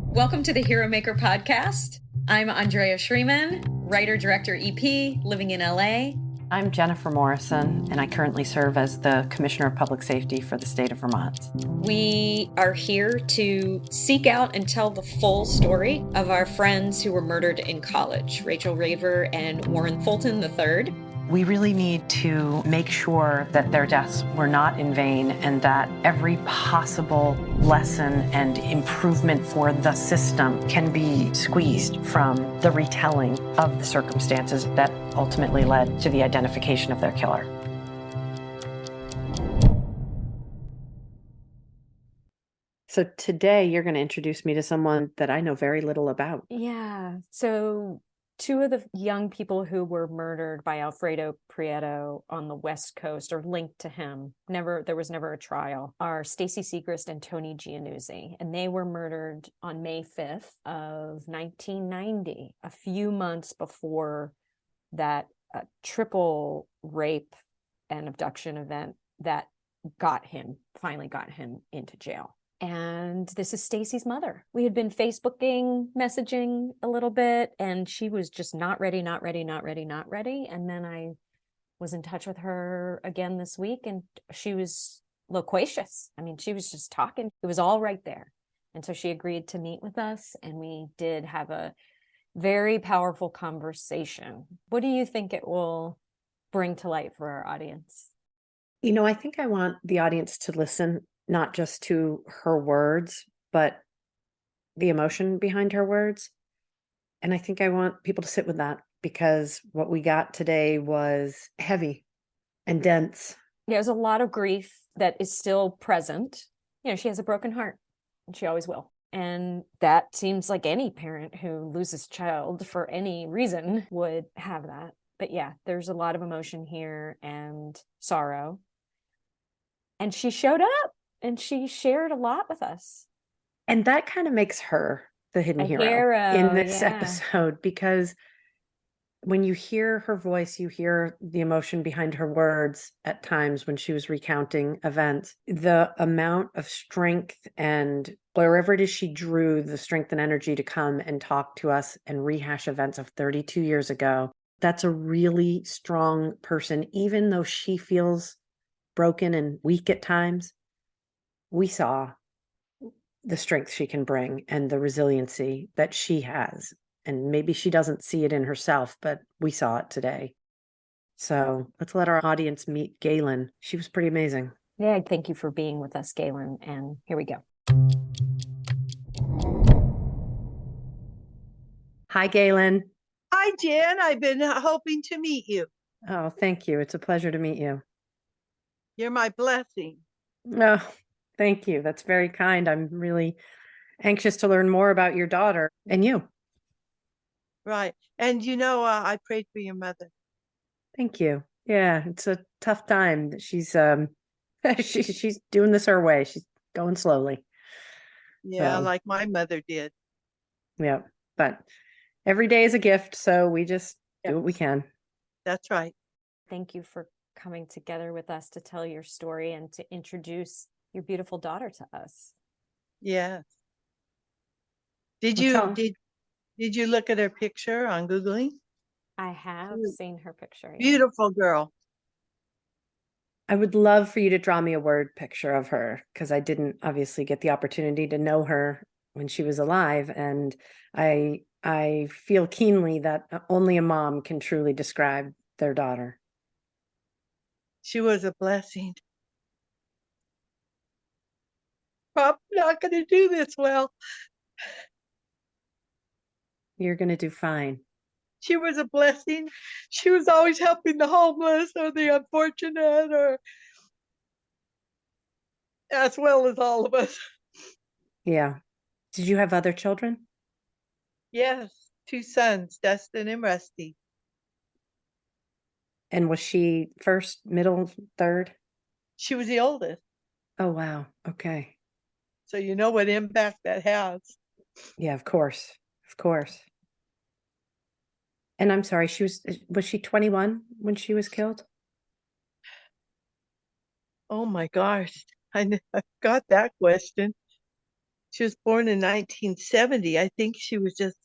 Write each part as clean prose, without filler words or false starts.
Welcome to the Hero Maker podcast. I'm Andrea Schreeman, writer, director, EP, living in LA. I'm Jennifer Morrison, and I currently serve as the Commissioner of Public Safety for the state of Vermont. We are here to seek out and tell the full story of our friends who were murdered in college, Rachael Raver and Warren Fulton III. We really need to make sure that their deaths were not in vain and that every possible lesson and improvement for the system can be squeezed from the retelling of the circumstances that ultimately led to the identification of their killer. So today you're going to introduce me to someone that I know very little about. Yeah. So two of the young people who were murdered by Alfredo Prieto on the West Coast or linked to him, there was never a trial, are Stacey Siegrist and Tony Gianuzzi. And they were murdered on May 5th of 1990, a few months before that triple rape and abduction event that finally got him into jail. And this is Stacey's mother. We had been Facebooking, messaging a little bit, and she was just not ready. And then I was in touch with her again this week, and she was loquacious. I mean, she was just talking. It was all right there. And so she agreed to meet with us, and we did have a very powerful conversation. What do you think it will bring to light for our audience? You know, I think I want the audience to listen not just to her words, but the emotion behind her words. And I think I want people to sit with that because what we got today was heavy and dense. There's a lot of grief that is still present. You know, she has a broken heart and she always will. And that seems like any parent who loses a child for any reason would have that. But yeah, there's a lot of emotion here and sorrow. And she showed up. And she shared a lot with us. And that kind of makes her the hidden hero in this episode, because when you hear her voice, you hear the emotion behind her words at times when she was recounting events. The amount of strength and wherever it is she drew the strength and energy to come and talk to us and rehash events of 32 years ago. That's a really strong person, even though she feels broken and weak at times. We saw the strength she can bring and the resiliency that she has. And maybe she doesn't see it in herself, but we saw it today. So let's let our audience meet Galen. She was pretty amazing. Yeah, thank you for being with us, Galen. And here we go. Hi, Galen. Hi, Jen. I've been hoping to meet you. Oh, thank you. It's a pleasure to meet you. You're my blessing. Oh, thank you. That's very kind. I'm really anxious to learn more about your daughter and you. Right. And you know, I prayed for your mother. Thank you. Yeah, it's a tough time. She's she's doing this her way. She's going slowly. Yeah, like my mother did. Yeah, but every day is a gift, so we just do what we can. That's right. Thank you for coming together with us to tell your story and to introduce your beautiful daughter to us. Yes. Did you look at her picture on Googling? I have seen her picture. Yeah. Beautiful girl. I would love for you to draw me a word picture of her, because I didn't obviously get the opportunity to know her when she was alive, and I feel keenly that only a mom can truly describe their daughter. She was a blessing. I'm not going to do this well. You're going to do fine. She was a blessing. She was always helping the homeless or the unfortunate, or as well as all of us. Yeah. Did you have other children? Yes, 2 sons, Dustin and Rusty. And was she first, middle, third? She was the oldest. Oh, wow. Okay. So you know what impact that has. Yeah, of course. Of course. And I'm sorry, was she 21 when she was killed? Oh my gosh, I got that question. She was born in 1970. I think she was just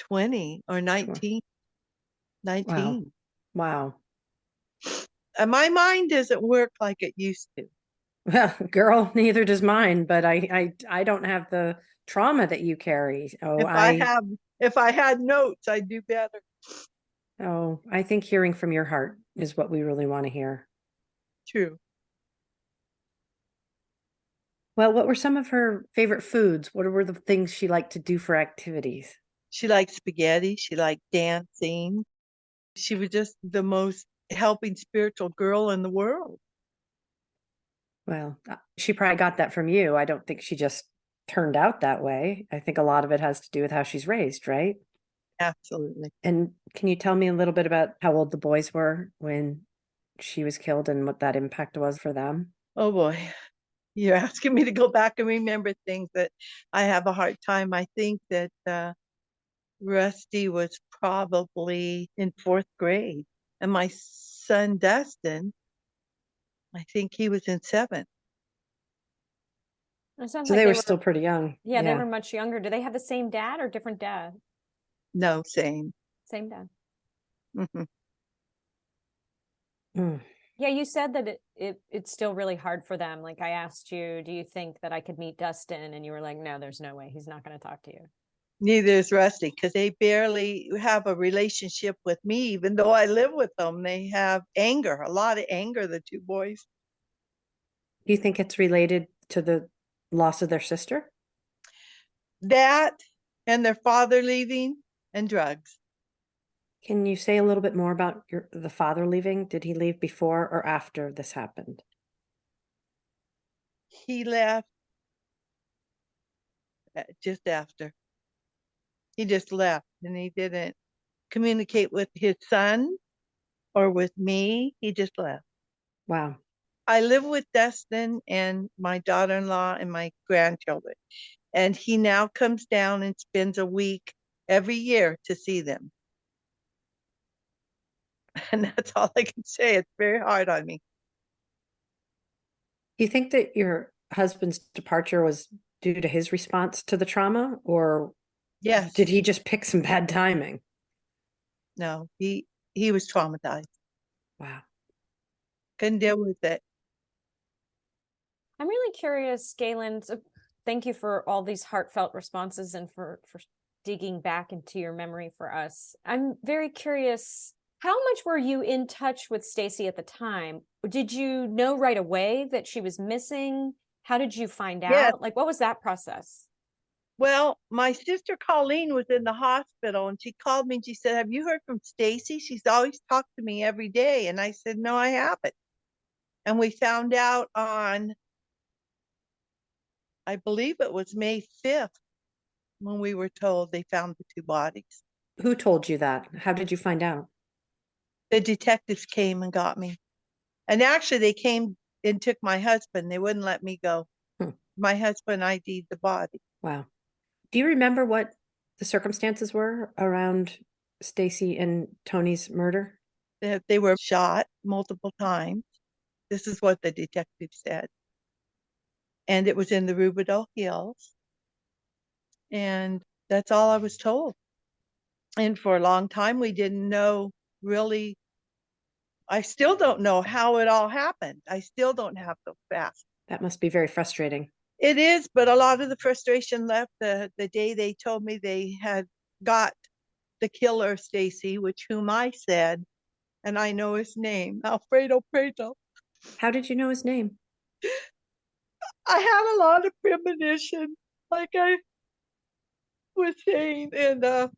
20 or 19. 19. Wow. And my mind doesn't work like it used to. Well, girl, neither does mine, but I don't have the trauma that you carry. If I had notes, I'd do better. Oh, I think hearing from your heart is what we really want to hear. True. Well, what were some of her favorite foods? What were the things she liked to do for activities? She liked spaghetti. She liked dancing. She was just the most helping spiritual girl in the world. Well, she probably got that from you. I don't think she just turned out that way. I think a lot of it has to do with how she's raised, right? Absolutely. And can you tell me a little bit about how old the boys were when she was killed and what that impact was for them? Oh boy. You're asking me to go back and remember things that I have a hard time. I think that Rusty was probably in 4th grade. And my son, Dustin, I think he was in 7th. It sounds So like they were still pretty young. Yeah, they were much younger. Do they have the same dad or different dad? No, same. Same dad. Mm-hmm. Mm. Yeah, you said that it's still really hard for them. Like, I asked you, do you think that I could meet Dustin? And you were like, no, there's no way. He's not going to talk to you. Neither is Rusty, because they barely have a relationship with me, even though I live with them. They have anger, a lot of anger, the two boys. Do you think it's related to the loss of their sister? That and their father leaving and drugs. Can you say a little bit more about the father leaving? Did he leave before or after this happened? He left just after. He just left, and he didn't communicate with his son or with me. He just left. Wow. I live with Dustin and my daughter-in-law and my grandchildren, and he now comes down and spends a week every year to see them. And that's all I can say. It's very hard on me. Do you think that your husband's departure was due to his response to the trauma, or Yes. did he just pick some bad timing? No, he was traumatized. Wow. Couldn't deal with it. I'm really curious, Galen. So thank you for all these heartfelt responses and for digging back into your memory for us. I'm very curious, how much were you in touch with Stacey at the time? Did you know right away that she was missing? How did you find out? Yes. Like, what was that process? Well, my sister Colleen was in the hospital, and she called me and she said, "Have you heard from Stacey? She's always talked to me every day." And I said, "No, I haven't." And we found out on, I believe it was May 5th, when we were told they found the two bodies. Who told you that? How did you find out? The detectives came and got me. And actually, they came and took my husband. They wouldn't let me go. My husband ID'd the body. Wow. Do you remember what the circumstances were around Stacey and Tony's murder? They were shot multiple times. This is what the detective said. And it was in the Rubidoux Hills. And that's all I was told. And for a long time, we didn't know really. I still don't know how it all happened. I still don't have the facts. That must be very frustrating. It is, but a lot of the frustration left the day they told me they had got the killer, Stacey, whom I said, and I know his name, Alfredo Preto. How did you know his name? I had a lot of premonition, like I was saying, and I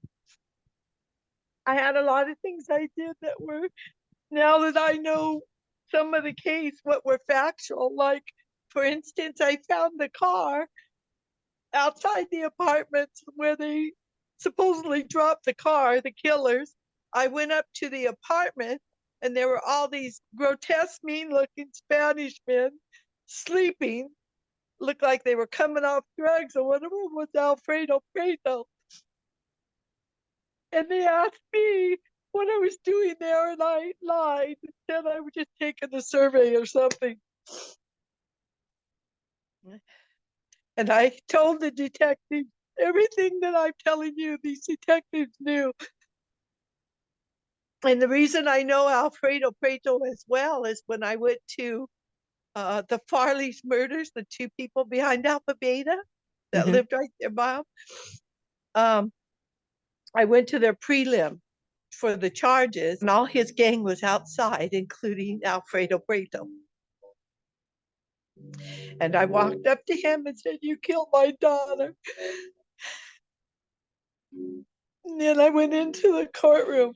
had a lot of things I did that were, now that I know some of the case, what were factual. Like, for instance, I found the car outside the apartment where they supposedly dropped the car, the killers. I went up to the apartment, and there were all these grotesque, mean-looking Spanish men sleeping. Looked like they were coming off drugs, or whatever was Alfredo Preto. And they asked me what I was doing there, and I lied and said I was just taking a survey or something. And I told the detective everything that I'm telling you, these detectives knew. And the reason I know Alfredo Preto as well is when I went to the Farley's murders, the two people behind Alpha Beta that lived right there by him. I went to their prelim for the charges, and all his gang was outside, including Alfredo Preto. And I walked up to him and said, "You killed my daughter." And then I went into the courtroom.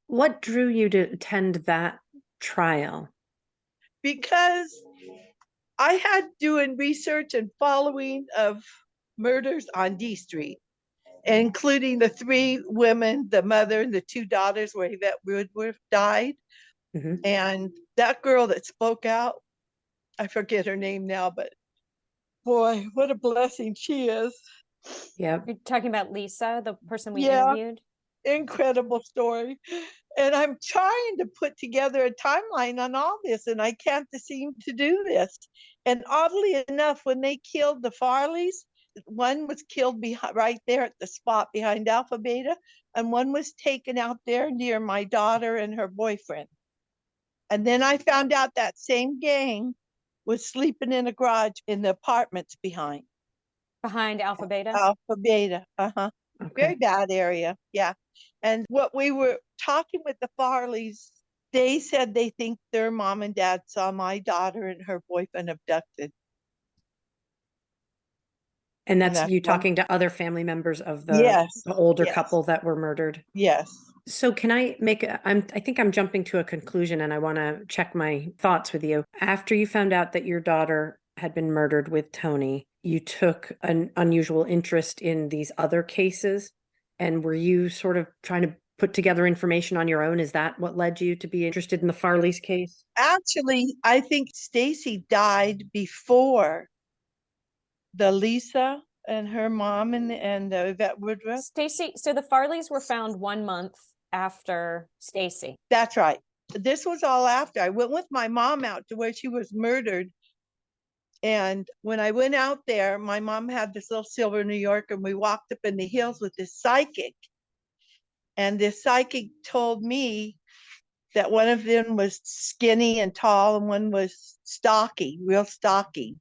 What drew you to attend that trial? Because I had doing research and following of murders on D Street, including the 3 women, the mother and the 2 daughters where Yvette Woodworth died. And that girl that spoke out, I forget her name now, but boy, what a blessing she is. Yeah. You're talking about Lisa, the person we interviewed? Incredible story. And I'm trying to put together a timeline on all this, and I can't seem to do this. And oddly enough, when they killed the Farleys, one was killed right there at the spot behind Alpha Beta, and one was taken out there near my daughter and her boyfriend. And then I found out that same gang was sleeping in a garage in the apartments behind Alpha Beta. Alpha Beta, okay. Very bad area, yeah. And what we were talking with the Farleys, they said they think their mom and dad saw my daughter and her boyfriend abducted. And that's you talking to other family members of the older couple that were murdered? Yes. So can I I think I'm jumping to a conclusion, and I want to check my thoughts with you. After you found out that your daughter had been murdered with Tony, you took an unusual interest in these other cases. And were you sort of trying to put together information on your own? Is that what led you to be interested in the Farley's case? Actually, I think Stacey died before the Lisa and her mom and Yvette Woodruff. Stacey, so the Farleys were found 1 month after Stacey. That's right. This was all after. I went with my mom out to where she was murdered. And when I went out there, my mom had this little silver New York, and we walked up in the hills with this psychic. And this psychic told me that one of them was skinny and tall, and one was stocky, real stocky.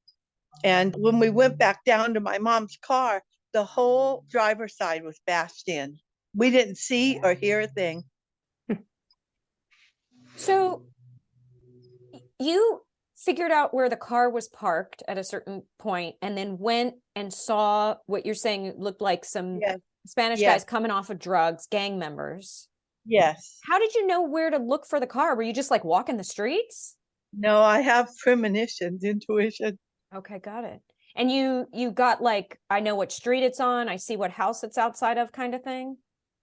And when we went back down to my mom's car, the whole driver's side was bashed in. We didn't see or hear a thing. So you figured out where the car was parked at a certain point, and then went and saw what you're saying looked like some Spanish guys coming off of drugs, gang members. Yes. How did you know where to look for the car? Were you just like walking the streets? No, I have premonitions, intuition. Okay, got it. And you got like, I know what street it's on, I see what house it's outside of, kind of thing?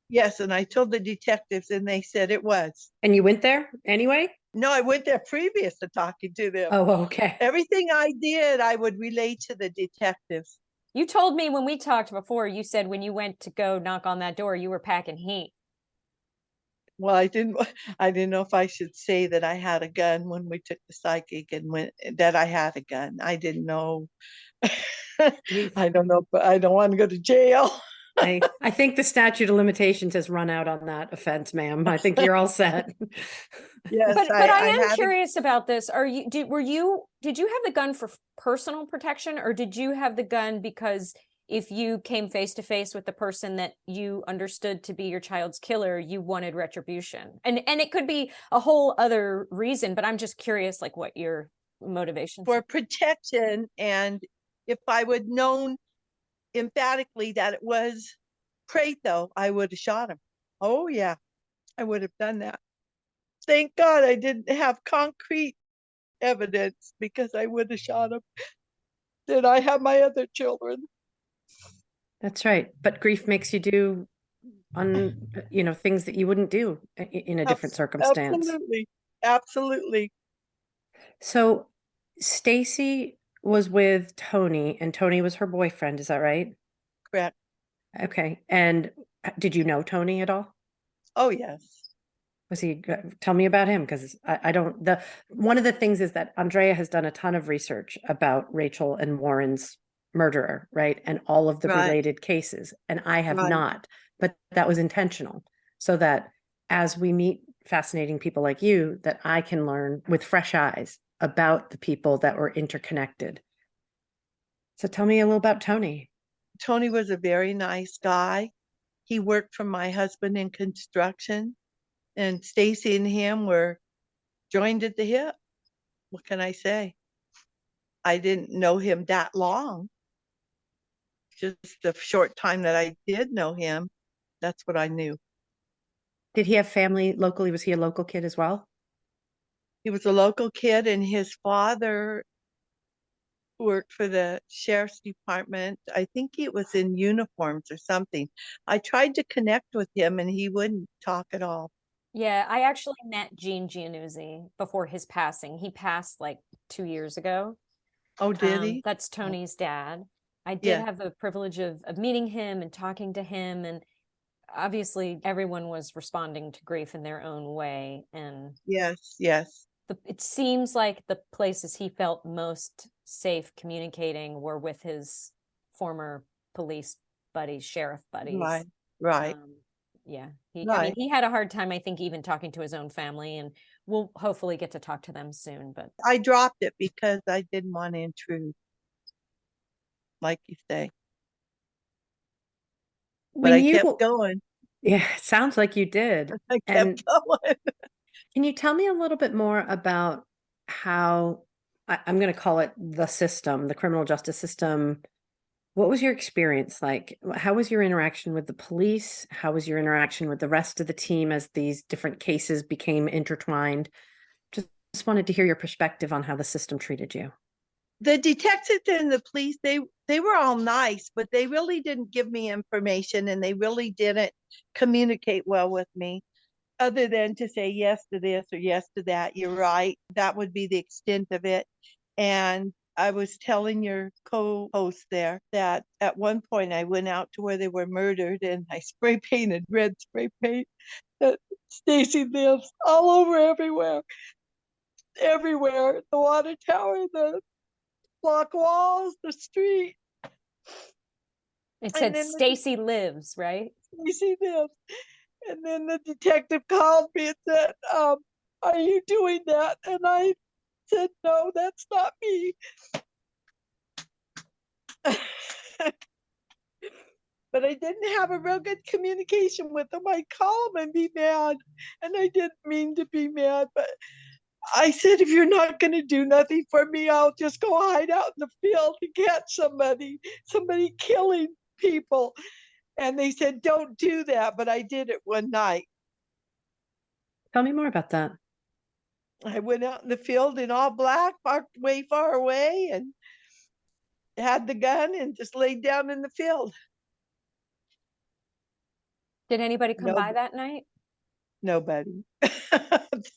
Yes, and I told the detectives, and they said it was. And you went there anyway? No, I went there previous to talking to them. Oh, okay. Everything I did, I would relate to the detectives. You told me when we talked before, you said when you went to go knock on that door, you were packing heat. Well, I didn't know if I should say that I had a gun when we took the psychic, and that I had a gun. I didn't know. I don't know, but I don't want to go to jail. I think the statute of limitations has run out on that offense, ma'am. I think you're all set. Yes, but I am curious about this. Did you have the gun for personal protection, or did you have the gun because if you came face to face with the person that you understood to be your child's killer, you wanted retribution? And it could be a whole other reason, but I'm just curious, like, what your motivation for protection. And if I would known emphatically that it was Preto, I would have shot him. Oh yeah, I would have done that. Thank God I didn't have concrete evidence, because I would have shot him. Then I have my other children. That's right. But grief makes you do things that you wouldn't do in a different circumstance. Absolutely. So Stacey was with Tony, and Tony was her boyfriend. Is that right? Correct. Okay. And did you know Tony at all? Oh, yes. Was he? Tell me about him, because I don't. One of the things is that Andrea has done a ton of research about Rachael and Warren's murderer, right? And all of the Right. related cases. And I have Right. not, but that was intentional, so that as we meet fascinating people like you, that I can learn with fresh eyes about the people that were interconnected. So tell me a little about Tony. Tony was a very nice guy. He worked for my husband in construction, and Stacey and him were joined at the hip. What can I say? I didn't know him that long. Just the short time that I did know him, that's what I knew. Did he have family locally? Was he a local kid as well? He was a local kid, and his father worked for the sheriff's department. I think it was in uniforms or something. I tried to connect with him and he wouldn't talk at all. Yeah, I actually met Gianuzzi before his passing. He passed like 2 years ago. Oh, did he? That's Tony's dad. I did Yeah. have the privilege of meeting him and talking to him, and obviously everyone was responding to grief in their own way. And Yes. it seems like the places he felt most safe communicating were with his former police buddies, sheriff buddies. Right. Yeah. Right. I mean, he had a hard time, I think, even talking to his own family, and we'll hopefully get to talk to them soon. But I dropped it because I didn't want to intrude, like you say. But I kept going. Yeah, it sounds like you did. I kept going. Can you tell me a little bit more about how, I'm going to call it the system, the criminal justice system? What was your experience like? How was your interaction with the police? How was your interaction with the rest of the team as these different cases became intertwined? Just wanted to hear your perspective on how the system treated you. The detectives and the police, they were all nice, but they really didn't give me information, and they really didn't communicate well with me, other than to say yes to this or yes to that. You're right. That would be the extent of it. And I was telling your co-host there that at one point I went out to where they were murdered, and I spray painted red spray paint that Stacey lives all over everywhere. The water tower, the block walls, the street. It said Stacey lives, right? Stacey lives. And then the detective called me and said, are you doing that? And I said, no, that's not me. But I didn't have a real good communication with them. I'd call them and be mad. And I didn't mean to be mad, but I said, if you're not going to do nothing for me, I'll just go hide out in the field to catch somebody killing people. And they said, don't do that. But I did it one night. Tell me more about that. I went out in the field in all black, parked way far away, and had the gun and just laid down in the field. Did anybody come by that night? Nobody.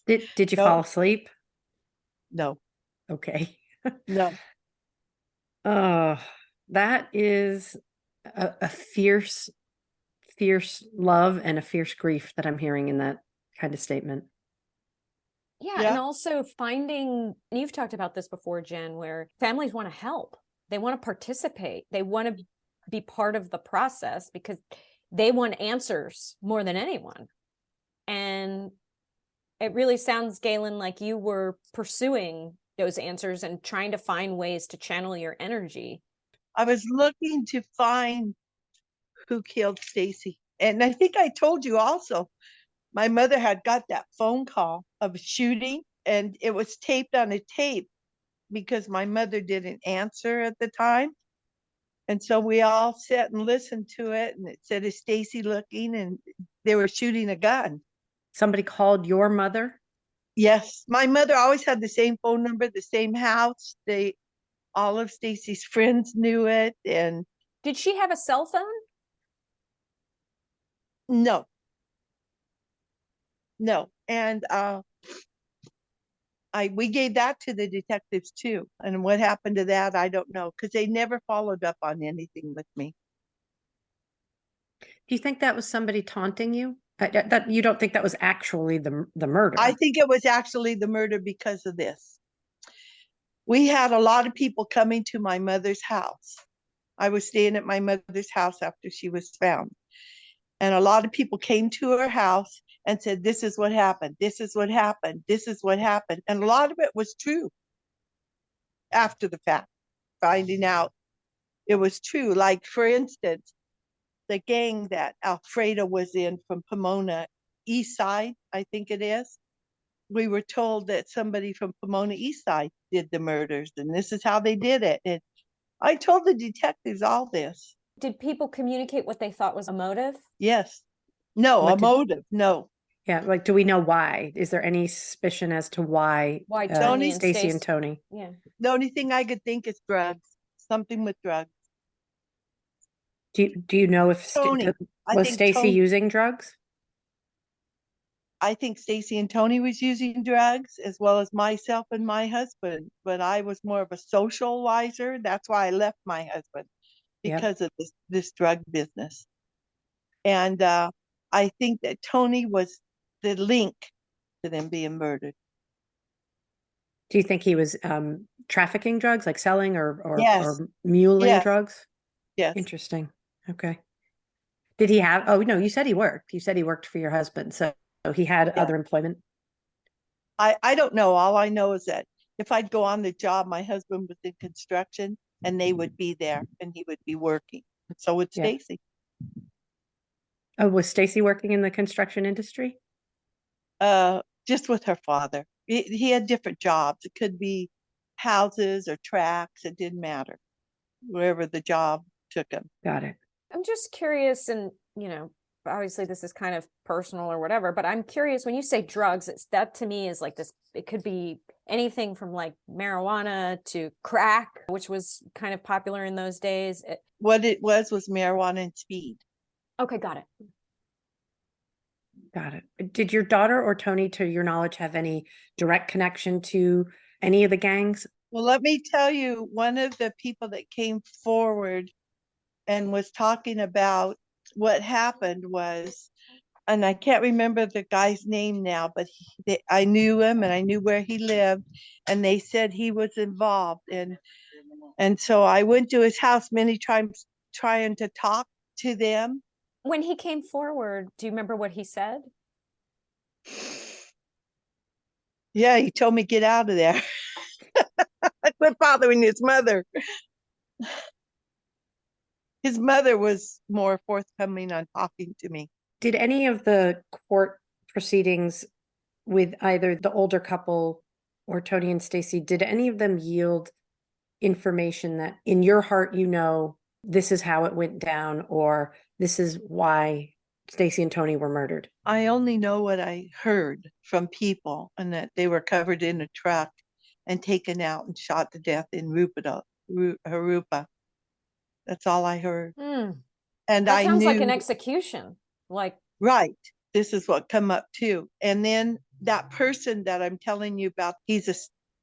Did you fall asleep? No. Okay. No. Oh, that is a fierce love and a fierce grief that I'm hearing in that kind of statement. Yeah. And also finding, and you've talked about this before, Jen, where families want to help. They want to participate. They want to be part of the process because they want answers more than anyone. And it really sounds, Galen, like you were pursuing those answers and trying to find ways to channel your energy. I was looking to find who killed Stacey. And I think I told you also, my mother had got that phone call of a shooting, and it was taped on a tape because my mother didn't answer at the time. And so we all sat and listened to it, and it said, is Stacey looking? And they were shooting a gun. Somebody called your mother? Yes. My mother always had the same phone number, the same house. All of Stacey's friends knew it. And did she have a cell phone? No. And we gave that to the detectives too. And what happened to that, I don't know, because they never followed up on anything with me. Do you think that was somebody taunting you? That you don't think that was actually the murder? I think it was actually the murder because of this. We had a lot of people coming to my mother's house, I was staying at my mother's house after she was found. And a lot of people came to her house and said, this is what happened. This is what happened. This is what happened. And a lot of it was true after the fact, finding out it was true. Like, for instance, the gang that Alfredo was in from Pomona East Side, I think it is. We were told that somebody from Pomona East Side did the murders, and this is how they did it. And I told the detectives all this. Did people communicate what they thought was a motive? Yes. No, a motive. No. Yeah, like, do we know why? Is there any suspicion as to why Tony and Stacey and Tony? Yeah. The only thing I could think is drugs. Something with drugs. Do you know if was Stacey using drugs? I think Stacey and Tony was using drugs, as well as myself and my husband. But I was more of a socializer. That's why I left my husband, because of this drug business. And I think that Tony was the link to them being murdered. Do you think he was trafficking drugs, like selling or Yes. muling drugs? Yes. Interesting. Okay. Did he have, oh no, you said he worked. You said he worked for your husband. So he had other employment? I don't know. All I know is that if I'd go on the job, my husband was in construction and they would be there and he would be working. And so would Stacey. Oh, was Stacey working in the construction industry? Just with her father. He had different jobs. It could be houses or tracks. It didn't matter. Wherever the job took him. Got it. I'm just curious, and obviously this is kind of personal or whatever, but I'm curious, when you say drugs, that to me is like this, it could be anything from like marijuana to crack, which was kind of popular in those days. What it was marijuana and speed. Okay, got it. Got it. Did your daughter or Tony, to your knowledge, have any direct connection to any of the gangs? Well, let me tell you, one of the people that came forward and was talking about what happened was, and I can't remember the guy's name now, but I knew him and I knew where he lived, and they said he was involved. And so I went to his house many times trying to talk to them. When he came forward, do you remember what he said? Yeah, he told me get out of there. Quit bothering his mother. His mother was more forthcoming on talking to me. Did any of the court proceedings with either the older couple or Tony and Stacey, did any of them yield information that in your heart, this is how it went down, or this is why Stacey and Tony were murdered? I only know what I heard from people, and that they were covered in a truck and taken out and shot to death in Harupa. That's all I heard. And that sounds like an execution. Right. This is what come up too. And then that person that I'm telling you about, he's a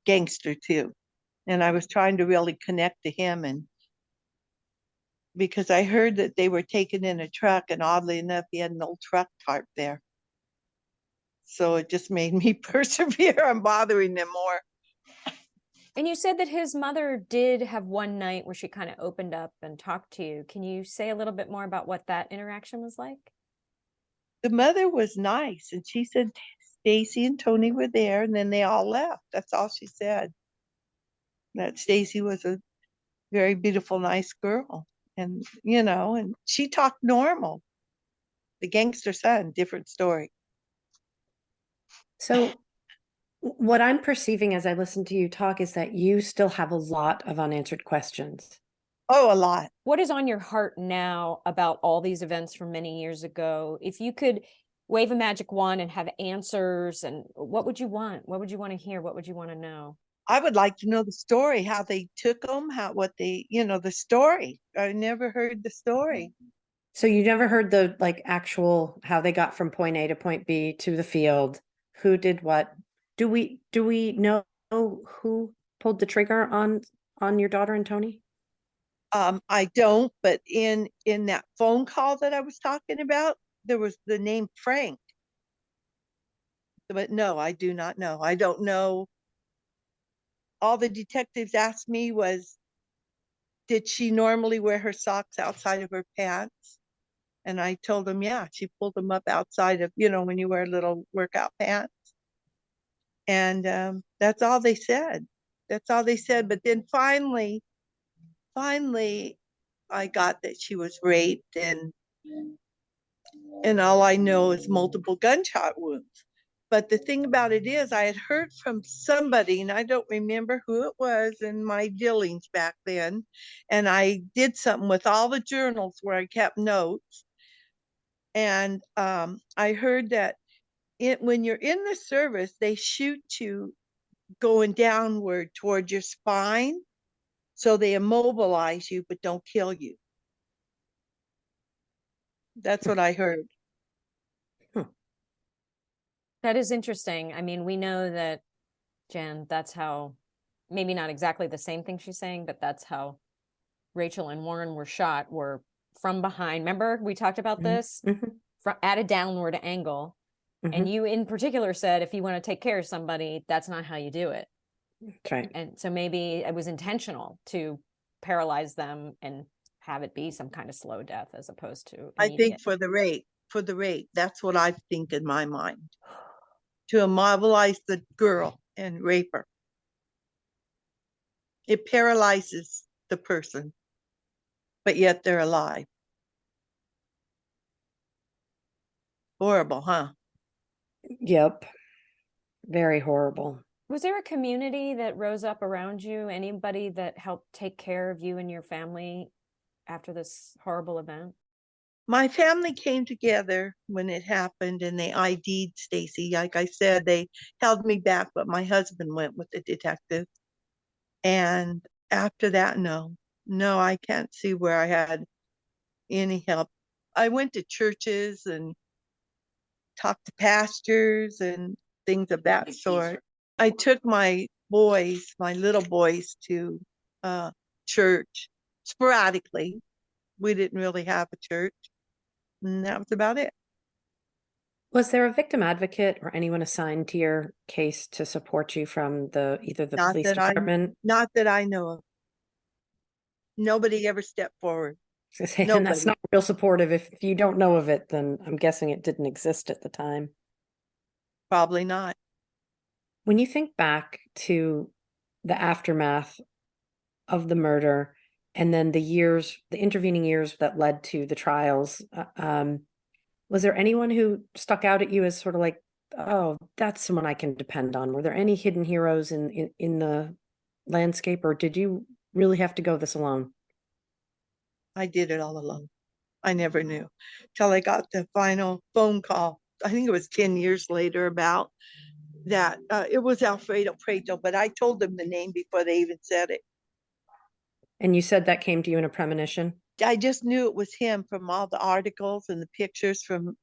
gangster too. And I was trying to really connect to him, and because I heard that they were taken in a truck, and oddly enough, he had an old truck tarp there. So it just made me persevere on bothering them more. And you said that his mother did have one night where she kind of opened up and talked to you. Can you say a little bit more about what that interaction was like? The mother was nice, and she said Stacey and Tony were there, and then they all left. That's all she said. That Stacey was a very beautiful, nice girl. And, and she talked normal. The gangster son, different story. So what I'm perceiving as I listen to you talk is that you still have a lot of unanswered questions. Oh, a lot. What is on your heart now about all these events from many years ago? If you could wave a magic wand and have answers, and what would you want? What would you want to hear? What would you want to know? I would like to know the story, how they took them, the story. I never heard the story. So you never heard the actual, how they got from point A to point B to the field, who did what? Do we know who pulled the trigger on your daughter and Tony? I don't, but in that phone call that I was talking about, there was the name Frank. But no, I do not know. I don't know. All the detectives asked me was, did she normally wear her socks outside of her pants? And I told him, yeah, she pulled them up outside of, when you wear little workout pants. And that's all they said. That's all they said. But then finally, I got that she was raped, and all I know is multiple gunshot wounds. But the thing about it is, I had heard from somebody, and I don't remember who it was in my dealings back then. And I did something with all the journals where I kept notes. And I heard that when you're in the service, they shoot you going downward toward your spine. So they immobilize you, but don't kill you. That's what I heard. That is interesting. I mean, we know that, Jan, that's how, maybe not exactly the same thing she's saying, but that's how Rachael and Warren were shot, were from behind. Remember, we talked about this? At a downward angle. And you in particular said, if you want to take care of somebody, that's not how you do it. That's right. And so maybe it was intentional to paralyze them and have it be some kind of slow death as opposed to immediate. I think for the rape, that's what I think in my mind. To immobilize the girl and rape her. It paralyzes the person, but yet they're alive. Horrible, huh? Yep. Very horrible. Was there a community that rose up around you? Anybody that helped take care of you and your family after this horrible event? My family came together when it happened, and they ID'd Stacey. Like I said, they held me back, but my husband went with the detective. And after that, no, I can't see where I had any help. I went to churches and talked to pastors and things of that sort. I took my little boys to church sporadically. We didn't really have a church. And that was about it. Was there a victim advocate or anyone assigned to your case to support you from either the police department? Not that I know of. Nobody ever stepped forward. And that's not real supportive. If you don't know of it, then I'm guessing it didn't exist at the time. Probably not. When you think back to the aftermath of the murder and then the intervening years that led to the trials, was there anyone who stuck out at you as sort of like, oh, that's someone I can depend on? Were there any hidden heroes in the landscape, or did you really have to go this alone? I did it all alone. I never knew till I got the final phone call. I think it was 10 years later about that. It was Alfredo Preto, but I told them the name before they even said it. And you said that came to you in a premonition? I just knew it was him from all the articles and the pictures from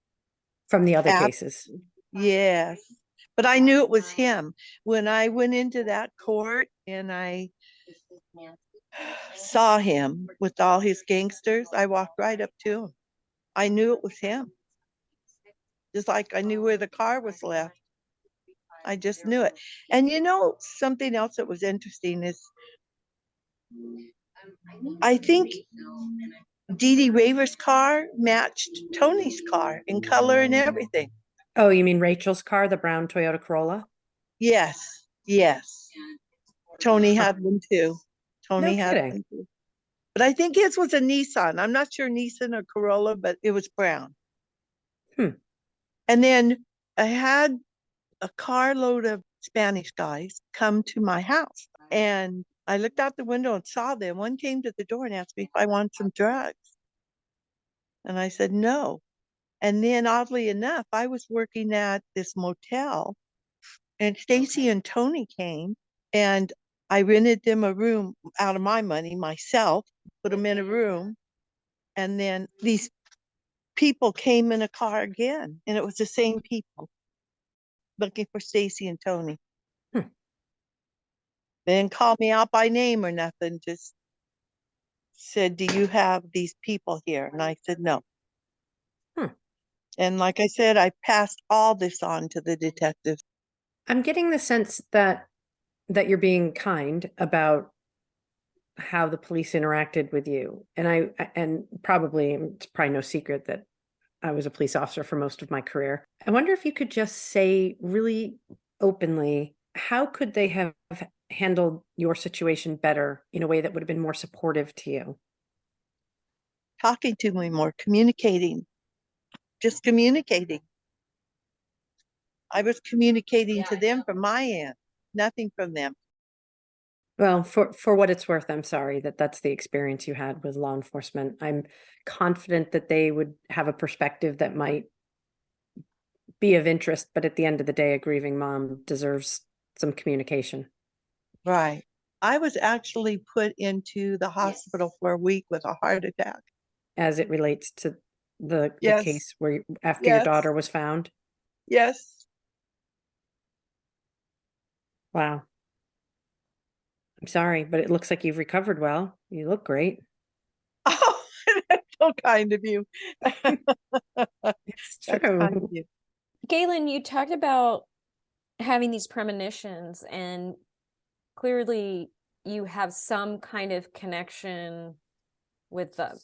the other cases. Yes. But I knew it was him. When I went into that court and I saw him with all his gangsters, I walked right up to him. I knew it was him. Just like I knew where the car was left. I just knew it. And something else that was interesting is I think Dee Dee Raver's car matched Tony's car in color and everything. Oh, you mean Rachel's car, the brown Toyota Corolla? Yes. Tony had one too. Tony had one too. But I think his was a Nissan. I'm not sure Nissan or Corolla, but it was brown. And then I had a carload of Spanish guys come to my house. And I looked out the window and saw them. One came to the door and asked me if I wanted some drugs. And I said, no. And then oddly enough, I was working at this motel and Stacey and Tony came and I rented them a room out of my money myself, put them in a room. And then these people came in a car again, and it was the same people looking for Stacey and Tony. They didn't call me out by name or nothing, just said, do you have these people here? And I said, no. And like I said, I passed all this on to the detectives. I'm getting the sense that you're being kind about how the police interacted with you. And it's probably no secret that I was a police officer for most of my career. I wonder if you could just say really openly, how could they have handled your situation better in a way that would have been more supportive to you? Talking to me more, communicating, just communicating. I was communicating to them from my end, nothing from them. Well, for what it's worth, I'm sorry that that's the experience you had with law enforcement. I'm confident that they would have a perspective that might be of interest, but at the end of the day, a grieving mom deserves some communication. Right. I was actually put into the hospital for a week with a heart attack. As it relates to the Yes. case where after Yes. your daughter was found? Yes. Wow. I'm sorry, but it looks like you've recovered well. You look great. Oh, that's so kind of you. It's That's true. kind of you. Galen, you talked about having these premonitions, and clearly you have some kind of connection with the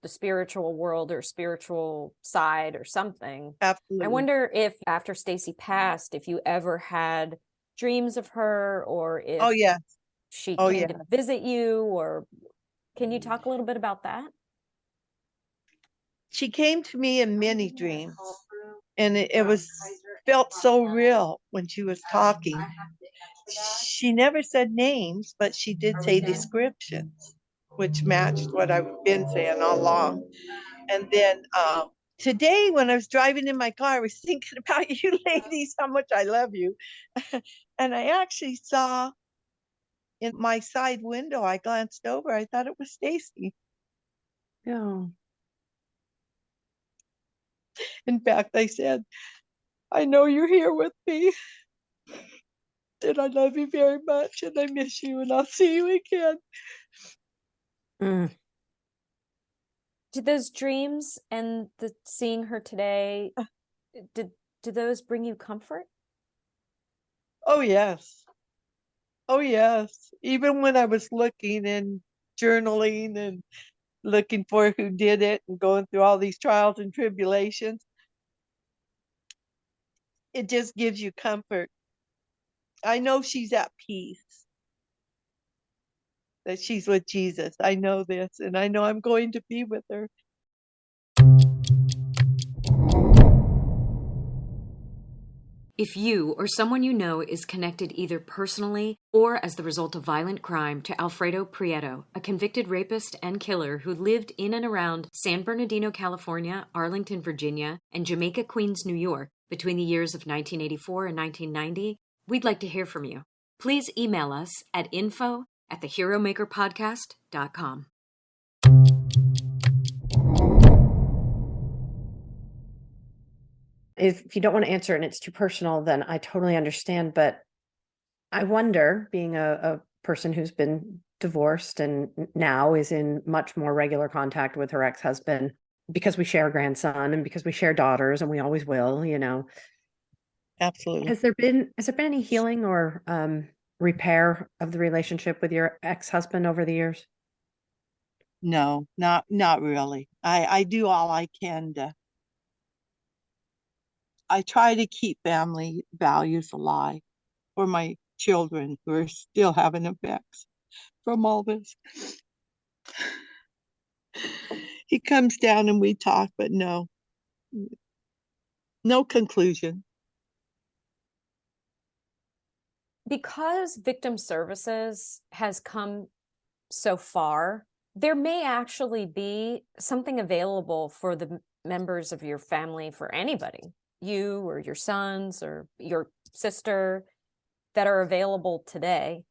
spiritual world or spiritual side or something. Absolutely. I wonder if after Stacey passed, if you ever had dreams of her, or if she came to visit you, or can you talk a little bit about that? She came to me in many dreams, and it was felt so real when she was talking. She never said names, but she did say descriptions, which matched what I've been saying all along. And then today, when I was driving in my car, I was thinking about you ladies, how much I love you. And I actually saw in my side window, I glanced over, I thought it was Stacey. Yeah. In fact, I said, I know you're here with me, and I love you very much, and I miss you, and I'll see you again. Did those dreams and the seeing her today, did those bring you comfort? Oh, yes. Oh, yes. Even when I was looking and journaling and looking for who did it and going through all these trials and tribulations, it just gives you comfort. I know she's at peace, that she's with Jesus. I know this, and I know I'm going to be with her. If you or someone you know is connected either personally or as the result of violent crime to Alfredo Prieto, a convicted rapist and killer who lived in and around San Bernardino, California, Arlington, Virginia, and Jamaica, Queens, New York between the years of 1984 and 1990, we'd like to hear from you. Please email us at info@theheromakerpodcast.com. If you don't want to answer and it's too personal, then I totally understand. But I wonder, being a person who's been divorced and now is in much more regular contact with her ex-husband, because we share a grandson and because we share daughters, and we always will, Absolutely. Has there been any healing or repair of the relationship with your ex-husband over the years? No, not really. I do all I can to. I try to keep family values alive for my children who are still having effects from all this. He comes down and we talk, but no conclusion. Because victim services has come so far, there may actually be something available for the members of your family, for anybody, you or your sons or your sister, that are available today,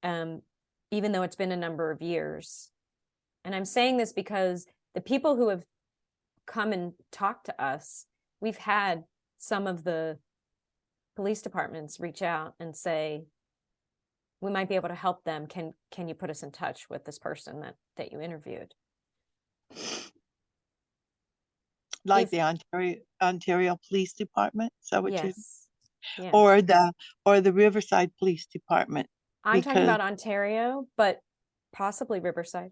even though it's been a number of years. And I'm saying this because the people who have come and talked to us, we've had some of the police departments reach out and say, we might be able to help them. Can you put us in touch with this person that you interviewed? Like the Ontario Police Department? Is that what yes. Yeah. Or the Riverside Police Department? I'm talking about Ontario, but Possibly Riverside.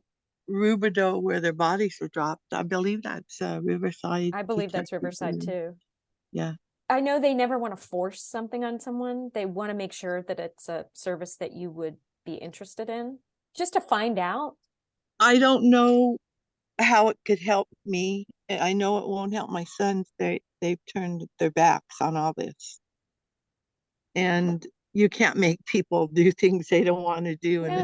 Rubidoux, where their bodies were dropped. I believe that's Riverside. I believe that's Riverside too. Yeah. I know they never want to force something on someone. They want to make sure that it's a service that you would be interested in, just to find out. I don't know how it could help me. I know it won't help my sons. They've turned their backs on all this. And you can't make people do things they don't want to do. And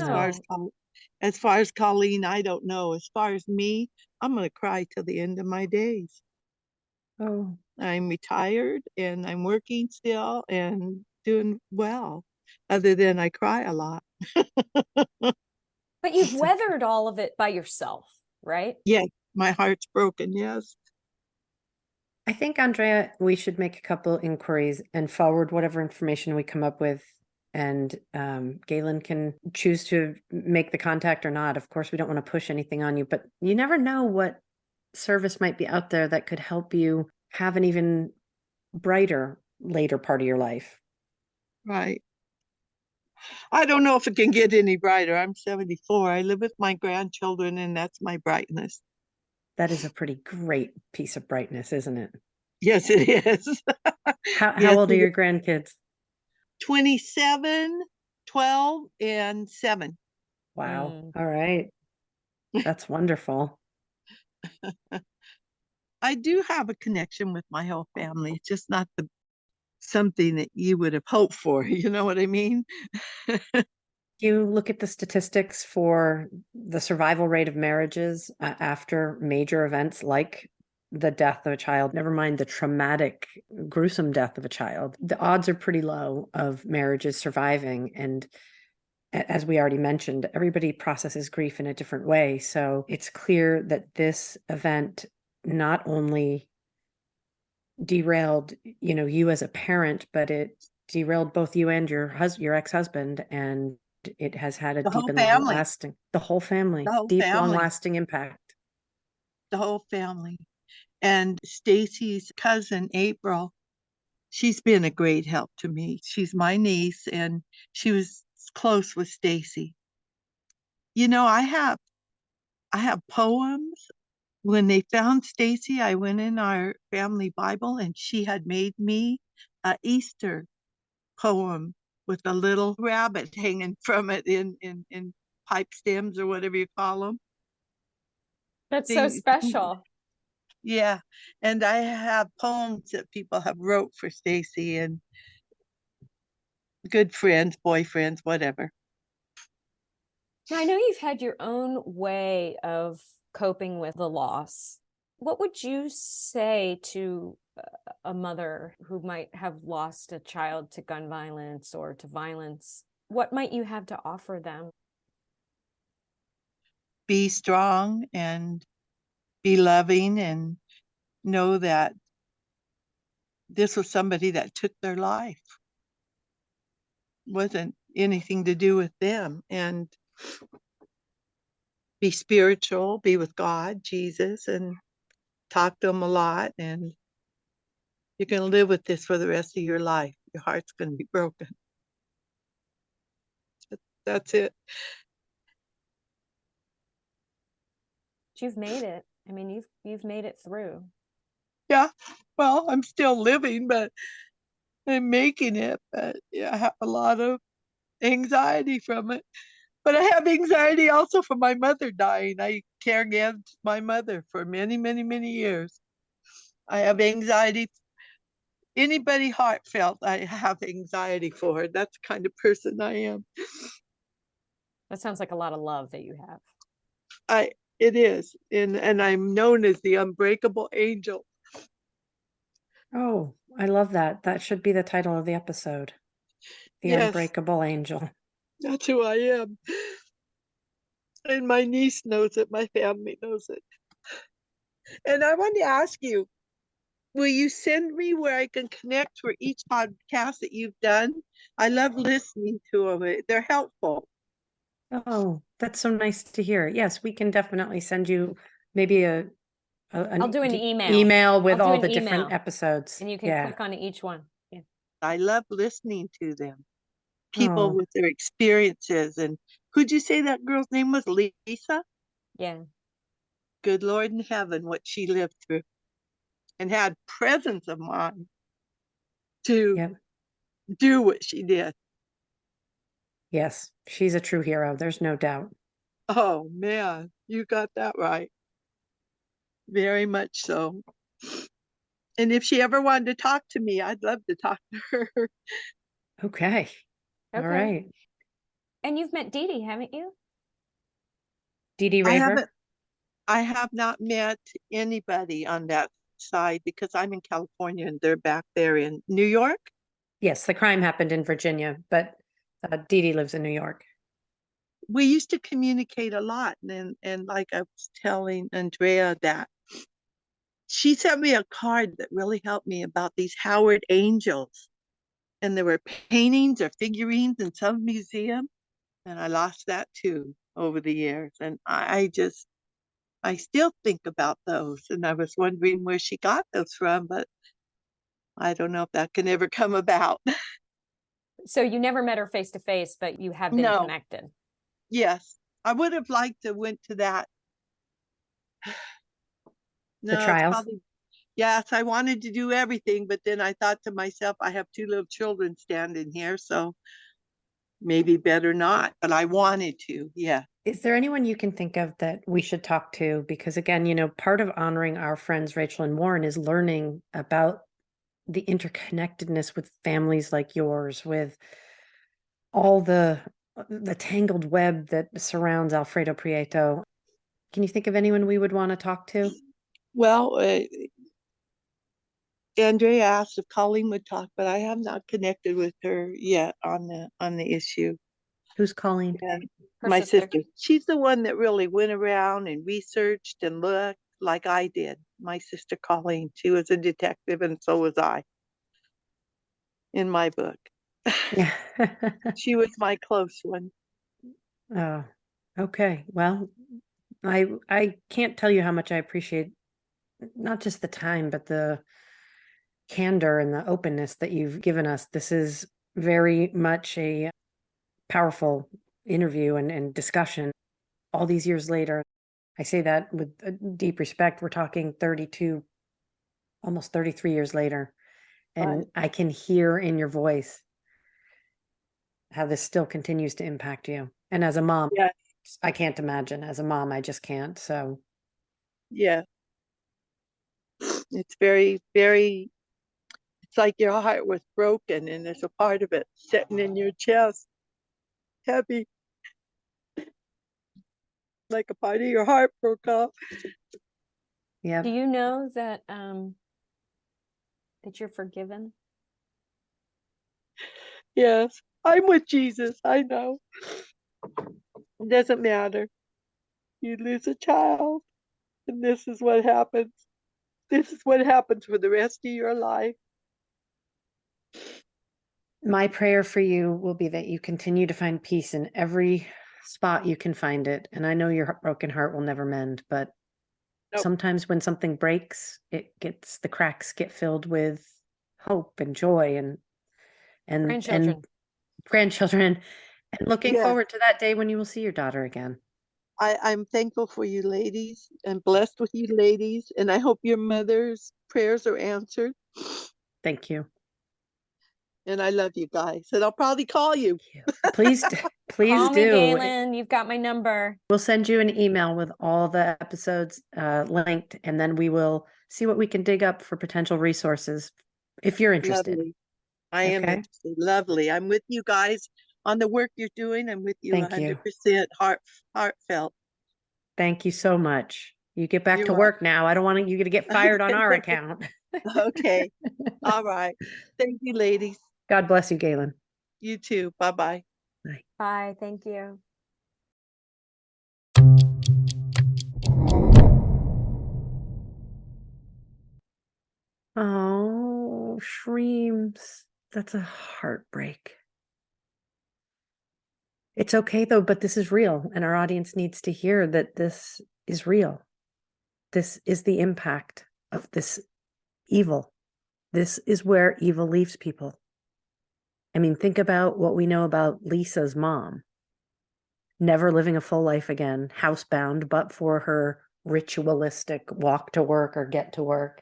as far as Colleen, I don't know. As far as me, I'm going to cry till the end of my days. Oh, I'm retired and I'm working still and doing well, other than I cry a lot. But you've weathered all of it by yourself, right? Yes, my heart's broken, yes. I think, Andrea, we should make a couple inquiries and forward whatever information we come up with. And Galen can choose to make the contact or not. Of course, we don't want to push anything on you, but you never know what service might be out there that could help you have an even brighter later part of your life. Right. I don't know if it can get any brighter. I'm 74. I live with my grandchildren, and that's my brightness. That is a pretty great piece of brightness, isn't it? Yes, it is. How old are your grandkids? 27, 12, and 7. Wow. All right. That's wonderful. I do have a connection with my whole family. It's just not something that you would have hoped for. You know what I mean? You look at the statistics for the survival rate of marriages after major events like the death of a child, never mind the traumatic, gruesome death of a child. The odds are pretty low of marriages surviving. And as we already mentioned, everybody processes grief in a different way. So it's clear that this event not only derailed, you as a parent, but it derailed both you and your ex-husband, and it has had a deep and long-lasting, the whole family, long-lasting impact. The whole family. And Stacey's cousin, April, she's been a great help to me. She's my niece, and she was close with Stacey. I have poems. When they found Stacey, I went in our family Bible, and she had made me an Easter poem with a little rabbit hanging from it in pipe stems or whatever you call them. That's so special. Yeah. And I have poems that people have wrote for Stacey, and good friends, boyfriends, whatever. Now, I know you've had your own way of coping with the loss. What would you say to a mother who might have lost a child to gun violence or to violence? What might you have to offer them? Be strong and be loving, and know that this was somebody that took their life. Wasn't anything to do with them. And be spiritual, be with God, Jesus, and talk to him a lot. And you're going to live with this for the rest of your life. Your heart's going to be broken. That's it. You've made it. I mean, you've made it through. Yeah. Well, I'm still living, but I'm making it. But yeah, I have a lot of anxiety from it. But I have anxiety also from my mother dying. I caregived my mother for many, many, many years. I have anxiety. Anybody heartfelt, I have anxiety for. That's the kind of person I am. That sounds like a lot of love that you have. It is. And I'm known as the unbreakable angel. Oh, I love that. That should be the title of the episode. The Unbreakable Angel. That's who I am. And my niece knows it. My family knows it. And I want to ask you, will you send me where I can connect for each podcast that you've done? I love listening to them. They're helpful. Oh, that's so nice to hear. Yes, we can definitely send you maybe I'll do an email with all the different episodes. And you can click on each one. Yeah. I love listening to them. people with their experiences. And could you say that girl's name was Lisa? Yeah. Good Lord in heaven, what she lived through, and had presence of mind to do what she did. Yes, she's a true hero. There's no doubt. Oh, man, you got that right. Very much so. And if she ever wanted to talk to me, I'd love to talk to her. Okay. All right. And you've met Dee Dee, haven't you? Dee Dee Raver? I have not met anybody on that side because I'm in California and they're back there in New York. Yes, the crime happened in Virginia, but Dee Dee lives in New York. We used to communicate a lot. And like I was telling Andrea that she sent me a card that really helped me about these Howard Angels. And there were paintings or figurines in some museum. And I lost that too over the years. And I still think about those. And I was wondering where she got those from, but I don't know if that can ever come about. So you never met her face to face, but you have been connected. Yes. I would have liked to went to that. The trials? Yes, I wanted to do everything, but then I thought to myself, I have 2 little children standing here, so maybe better not, but I wanted to, yeah. Is there anyone you can think of that we should talk to? Because again, you know, part of honoring our friends, Rachael and Warren, is learning about the interconnectedness with families like yours, with all the tangled web that surrounds Alfredo Prieto. Can you think of anyone we would want to talk to? Well, Andrea asked if Colleen would talk, but I have not connected with her yet on the issue. Who's Colleen? My sister. She's the one that really went around and researched and looked like I did. My sister Colleen, she was a detective, and so was I in my book. Yeah. She was my close one. Oh, okay. Well, I can't tell you how much I appreciate not just the time, but the candor and the openness that you've given us. This is very much a powerful interview and discussion all these years later. I say that with deep respect. We're talking 32, almost 33 years later. And I can hear in your voice how this still continues to impact you. And as a mom, I can't imagine. As a mom, I just can't. So, yeah. It's very, very, it's like your heart was broken and there's a part of it sitting in your chest, heavy. Like a part of your heart broke off. Yeah. Do you know that that you're forgiven? Yes, I'm with Jesus. I know. It doesn't matter. You lose a child, and this is what happens. This is what happens for the rest of your life. My prayer for you will be that you continue to find peace in every spot you can find it. And I know your broken heart will never mend, but sometimes when something breaks, the cracks get filled with hope and joy and grandchildren, and looking forward to that day when you will see your daughter again. I'm thankful for you ladies and blessed with you ladies. And I hope your mother's prayers are answered. Thank you. And I love you guys. And I'll probably call you. Please Call do. Me, Galen. You've got my number. We'll send you an email with all the episodes linked, and then we will see what we can dig up for potential resources if you're interested. Lovely. I am interested. Lovely. I'm with you guys on the work you're doing. I'm with you 100% heartfelt. Thank you so much. You get back to work now. I don't want you to get fired on our account. Okay. All right. Thank you, ladies. God bless you, Galen. You too. Bye-bye. Bye. Bye. Thank you. Oh, Shreems. That's a heartbreak. It's okay though, but this is real, and our audience needs to hear that this is real. This is the impact of this evil. This is where evil leaves people. I mean, think about what we know about Lisa's mom. Never living a full life again, housebound, but for her ritualistic walk to work or get to work.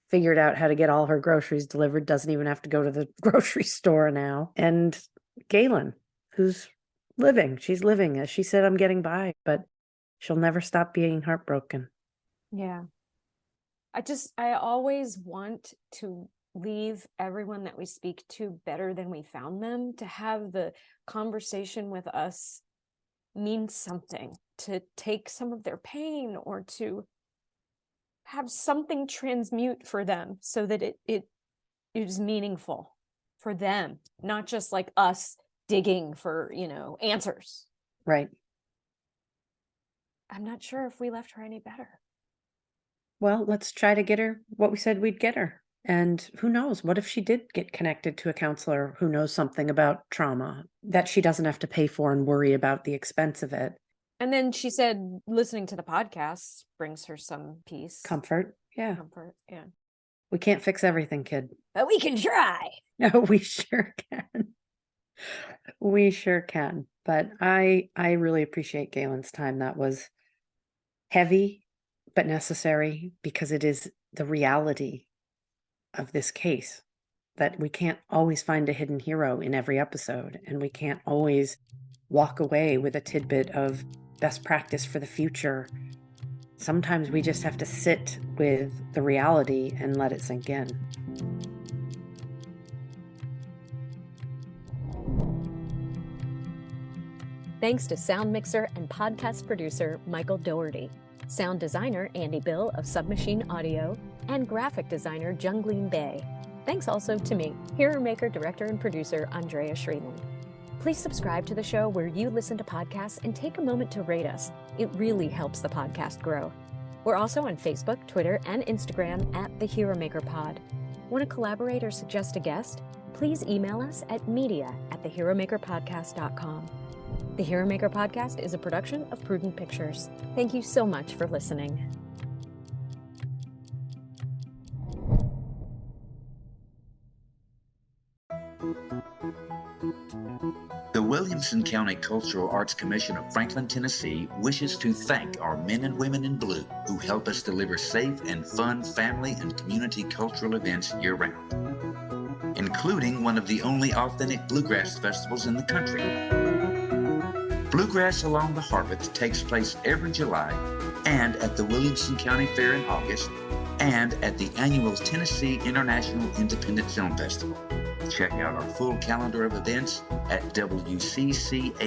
Figured out how to get all her groceries delivered, doesn't even have to go to the grocery store now. And Galen, who's living, she's living. As she said, I'm getting by, but she'll never stop being heartbroken. Yeah. I always want to leave everyone that we speak to better than we found them, to have the conversation with us mean something, to take some of their pain, or to have something transmute for them so that it is meaningful for them, not just like us digging for, answers. Right. I'm not sure if we left her any better. Well, let's try to get her what we said we'd get her. And who knows, what if she did get connected to a counselor who knows something about trauma that she doesn't have to pay for and worry about the expense of it? And then she said listening to the podcast brings her some peace. Comfort. Yeah. Comfort. Yeah. We can't fix everything, kid. But we can try. No, we sure can. We sure can. But I really appreciate Galen's time. That was heavy, but necessary, because it is the reality of this case that we can't always find a hidden hero in every episode, and we can't always walk away with a tidbit of best practice for the future. Sometimes we just have to sit with the reality and let it sink in. Thanks to sound mixer and podcast producer Michael Doherty, sound designer Andy Bill of Submachine Audio, and graphic designer Jungleen Bay. Thanks also to me, Hero Maker director and producer Andrea Shreeman. Please subscribe to the show where you listen to podcasts and take a moment to rate us. It really helps the podcast grow. We're also on Facebook, Twitter, and Instagram at The Hero Maker Pod. Want to collaborate or suggest a guest? Please email us at media@theheromakerpodcast.com. The Hero Maker Podcast is a production of Prudent Pictures. Thank you so much for listening. The Williamson County Cultural Arts Commission of Franklin, Tennessee wishes to thank our men and women in blue who help us deliver safe and fun family and community cultural events year-round, including one of the only authentic bluegrass festivals in the country. Bluegrass Along the Harpeth takes place every July, and at the Williamson County Fair in August, and at the annual Tennessee International Independent Film Festival. Check out our full calendar of events at wccac-tn.org.